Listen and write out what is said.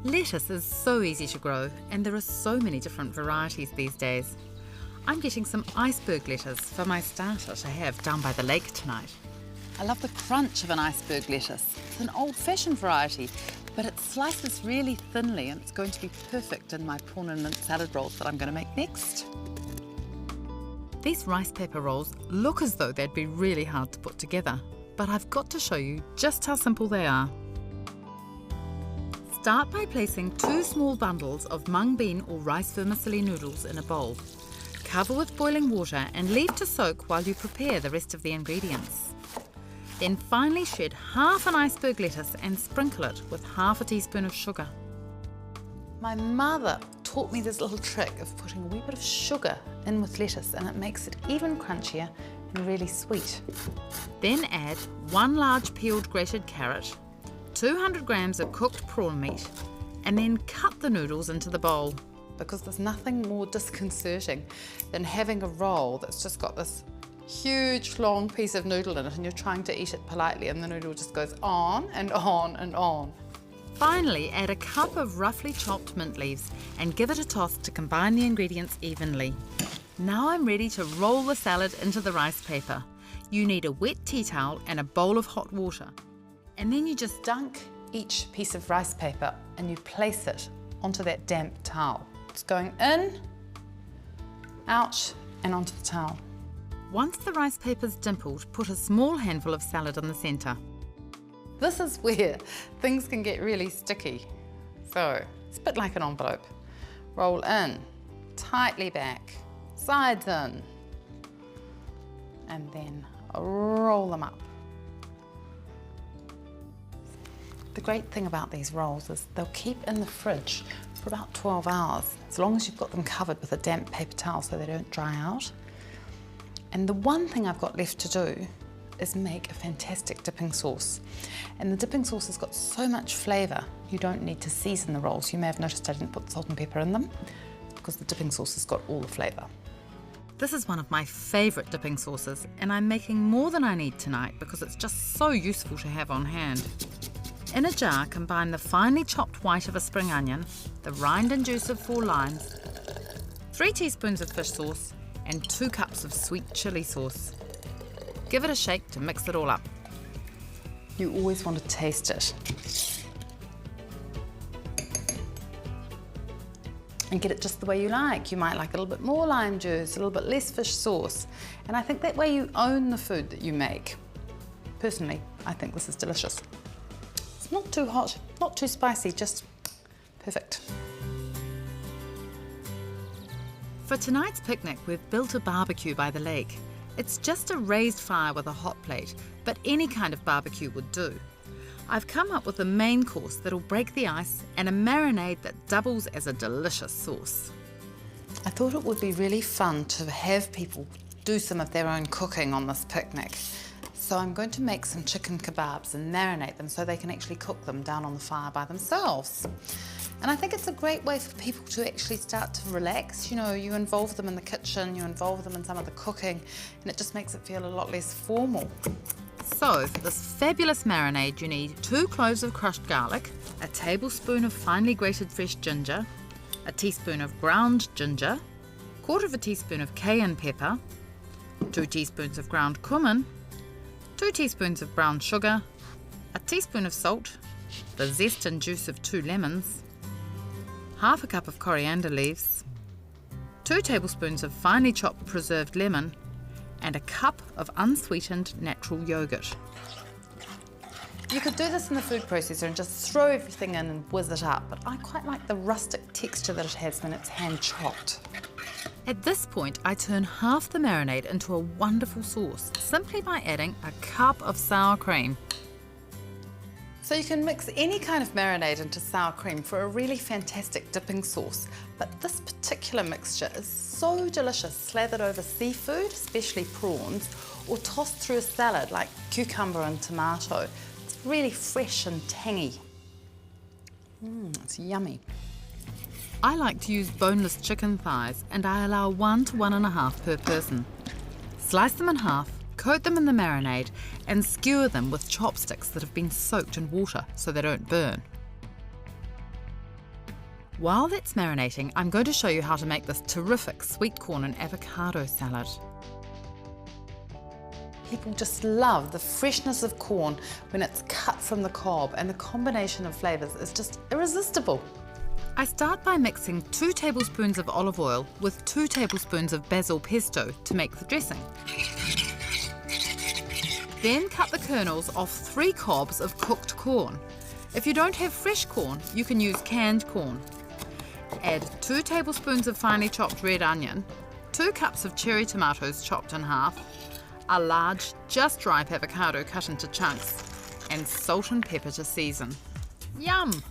Lettuce is so easy to grow, and there are so many different varieties these days. I'm getting some iceberg lettuce for my starter to have down by the lake tonight. I love the crunch of an iceberg lettuce. It's an old-fashioned variety, but it slices really thinly and it's going to be perfect in my prawn and mint salad rolls that I'm going to make next. These rice paper rolls look as though they'd be really hard to put together, but I've got to show you just how simple they are. Start by placing 2 small bundles of mung bean or rice vermicelli noodles in a bowl. Cover with boiling water and leave to soak while you prepare the rest of the ingredients. Then finely shred half an iceberg lettuce and sprinkle it with half a teaspoon of sugar. My mother taught me this little trick of putting a wee bit of sugar in with lettuce, and it makes it even crunchier and really sweet. Then add 1 large peeled grated carrot, 200 grams of cooked prawn meat, and then cut the noodles into the bowl, because there's nothing more disconcerting than having a roll that's just got this huge long piece of noodle in it and you're trying to eat it politely and the noodle just goes on and on and on. Finally, add a cup of roughly chopped mint leaves and give it a toss to combine the ingredients evenly. Now I'm ready to roll the salad into the rice paper. You need a wet tea towel and a bowl of hot water. And then you just dunk each piece of rice paper and you place it onto that damp towel. It's going in, out, and onto the towel. Once the rice paper's dimpled, put a small handful of salad in the centre. This is where things can get really sticky. So, it's a bit like an envelope. Roll in, tightly back, sides in, and then roll them up. The great thing about these rolls is they'll keep in the fridge for about 12 hours, as long as you've got them covered with a damp paper towel so they don't dry out. And the one thing I've got left to do is make a fantastic dipping sauce. And the dipping sauce has got so much flavour, you don't need to season the rolls. You may have noticed I didn't put salt and pepper in them, because the dipping sauce has got all the flavour. This is one of my favourite dipping sauces, and I'm making more than I need tonight because it's just so useful to have on hand. In a jar, combine the finely chopped white of a spring onion, the rind and juice of 4 limes, 3 teaspoons of fish sauce, and 2 cups of sweet chilli sauce. Give it a shake to mix it all up. You always want to taste it. And get it just the way you like. You might like a little bit more lime juice, a little bit less fish sauce. And I think that way you own the food that you make. Personally, I think this is delicious. It's not too hot, not too spicy, just perfect. For tonight's picnic, we've built a barbecue by the lake. It's just a raised fire with a hot plate, but any kind of barbecue would do. I've come up with a main course that'll break the ice and a marinade that doubles as a delicious sauce. I thought it would be really fun to have people do some of their own cooking on this picnic. So I'm going to make some chicken kebabs and marinate them so they can actually cook them down on the fire by themselves. And I think it's a great way for people to actually start to relax. You know, you involve them in the kitchen, you involve them in some of the cooking, and it just makes it feel a lot less formal. So, for this fabulous marinade, you need 2 cloves of crushed garlic, a tablespoon of finely grated fresh ginger, a teaspoon of ground ginger, 1/4 teaspoon of cayenne pepper, 2 teaspoons of ground cumin, 2 teaspoons of brown sugar, a teaspoon of salt, the zest and juice of 2 lemons, 1/2 cup of coriander leaves, 2 tablespoons of finely chopped preserved lemon, and a cup of unsweetened natural yogurt. You could do this in the food processor and just throw everything in and whiz it up, but I quite like the rustic texture that it has when it's hand chopped. At this point, I turn half the marinade into a wonderful sauce, simply by adding a cup of sour cream. So you can mix any kind of marinade into sour cream for a really fantastic dipping sauce, but this particular mixture is so delicious slathered over seafood, especially prawns, or tossed through a salad like cucumber and tomato. It's really fresh and tangy. It's yummy. I like to use boneless chicken thighs, and I allow 1 to 1.5 per person. Slice them in half, coat them in the marinade, and skewer them with chopsticks that have been soaked in water so they don't burn. While that's marinating, I'm going to show you how to make this terrific sweet corn and avocado salad. People just love the freshness of corn when it's cut from the cob, and the combination of flavours is just irresistible. I start by mixing 2 tablespoons of olive oil with 2 tablespoons of basil pesto to make the dressing. Then cut the kernels off 3 cobs of cooked corn. If you don't have fresh corn, you can use canned corn. Add 2 tablespoons of finely chopped red onion, 2 cups of cherry tomatoes chopped in half, a large, just ripe avocado cut into chunks, and salt and pepper to season. Yum!